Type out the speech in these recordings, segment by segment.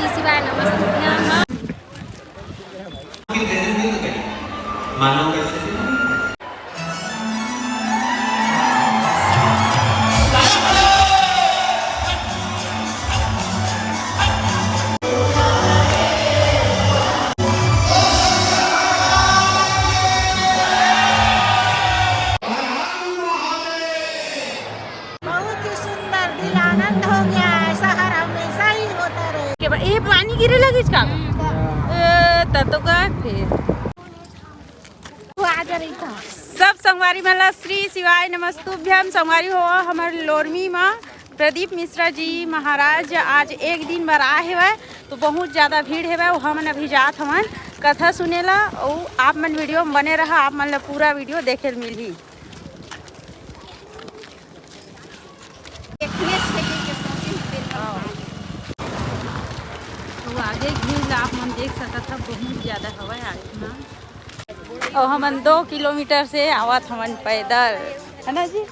श्री शिवाय नमस्तुभ्यं। बहुत ही सुंदर, दिल आनंद हो गया। ऐसा हर हमेशा ही होता रहे। ये पानी गिरे लगी इसका तो का फिर वो आ जा रही था। सब संगवारी मला श्री शिवाय नमस्तुभ्यम। संगवारी हो हमार लोरमी माँ प्रदीप मिश्रा जी महाराज आज एक दिन बार आए हुए तो बहुत ज़्यादा भीड़ है वो हमन अभी जात हवन कथा सुनेला और आप मन वीडियो में बने रहा। आप मन ला पूरा वीडियो देखे मिली। तो आगे भीड़ आप मन देख सकता था बहुत ज़्यादा हवा आगे ना। और हमन 2 किलोमीटर से आवत हमन पैदल है ना जी।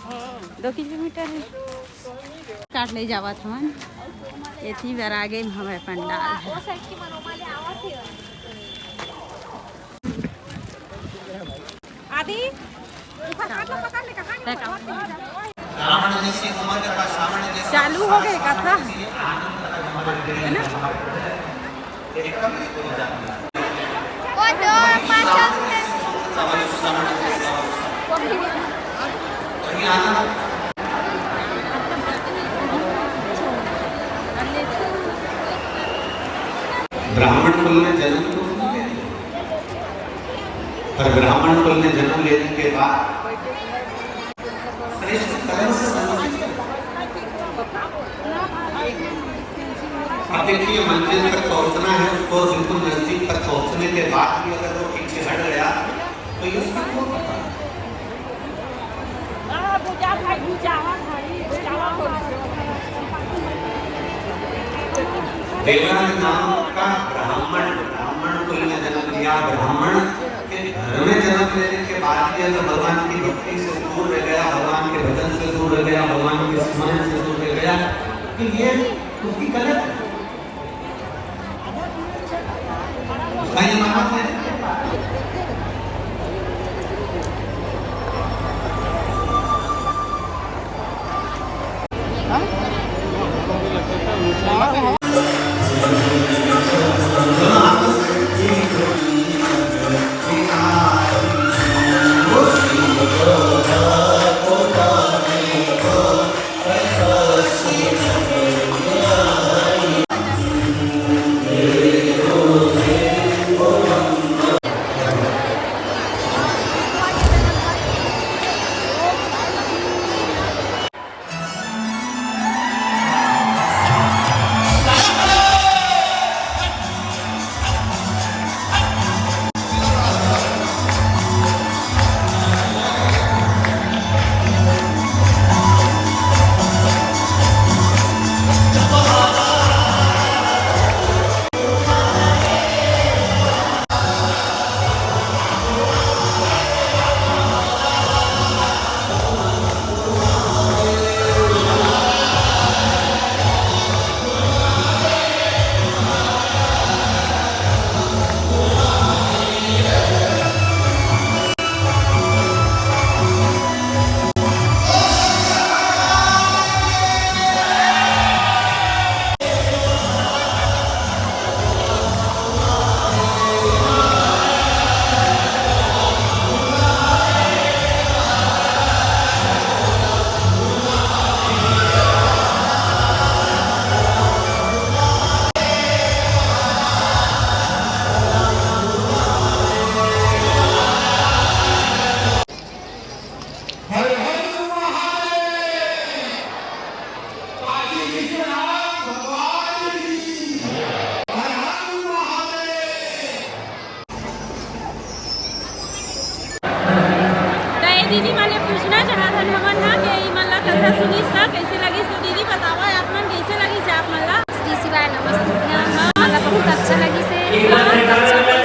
2 किलोमीटर काट ले जावत हमन इतनी बार आगे में हमारे पंडाल है। आदि चालू हो गए कथा है ना। ब्राह्मण कुल में जन्म तो नहीं लेते, पर ब्राह्मण कुल में जन्म लेने के बाद अब देखिए मंजिल तक पहुंचना है उसको बिल्कुल नजदीक तक पहुंचने के बाद भी अगर वो पीछे हट गया तो ये उसका क्या पता। देवराज नाम का ब्राह्मण कुल में जन्म लिया। ब्राह्मण के घर में जन्म लेने के बाद भी अगर भगवान की भक्ति से दूर रह गया, भगवान के भजन से दूर रह गया, भगवान के स्मरण से दूर रह गया तो ये उसकी गलत है, उसका ये मतलब है। दीदी मैंने पूछना चाहा था हमन ना कि मन ला कथा सुनी सा कैसे लगी तो दीदी बतावा आप मन कैसे लगी से आप मन ला। श्री शिवाय नमस्तुभ्यं। मला बहुत अच्छा लगी से बहुत अच्छा से।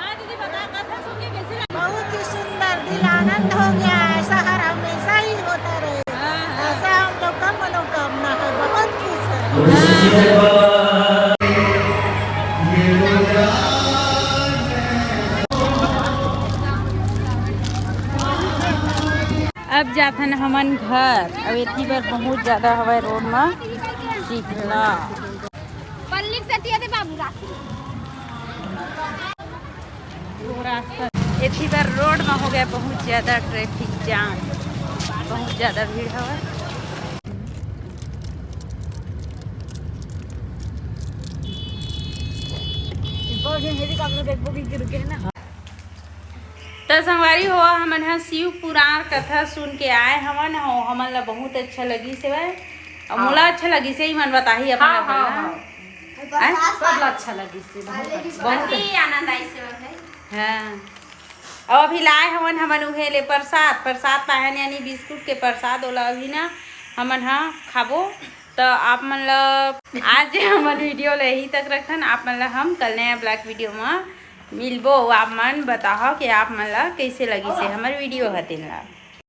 हाँ दीदी बता कथा सुन के कैसे लगी। बहुत ही सुंदर, दिल आनंद हो गया। ऐसा हर हमेशा ही होता रहे। ऐसा हम लोग का मनोकामना है। बहुत अब जाथन हमन घर। अब एथी बर बहुत ज़्यादा हवा रोड में चिखला पल्लिक से दिए दे बाबू रास्ता। एथी बर रोड में हो गया बहुत ज़्यादा ट्रैफिक जाम, बहुत ज़्यादा भीड़ हवा। तो संगवारी हो हमन ह शिव पुराण कथा सुन के आए हमन हो, हमन ला बहुत अच्छा लगी से भाई। और मोला अच्छा लगी से ही मन बताही अपन सब अच्छा लगी से बहुत आनंद आई से भाई। हाँ। और अभी लाए हमन उहे ले प्रसाद पाहन यानी बिस्कुट के प्रसाद ओला अभी ना हमन हाँ खाबो। तो आप मन ला आज हमन वीडियो ले यही तक रखन। आप मन ला हम कल नया ब्लॉग वीडियो में मिलबो। आप मन बताओ कि आप मन ला कैसे लगी से हमारे वीडियो हतिन ला।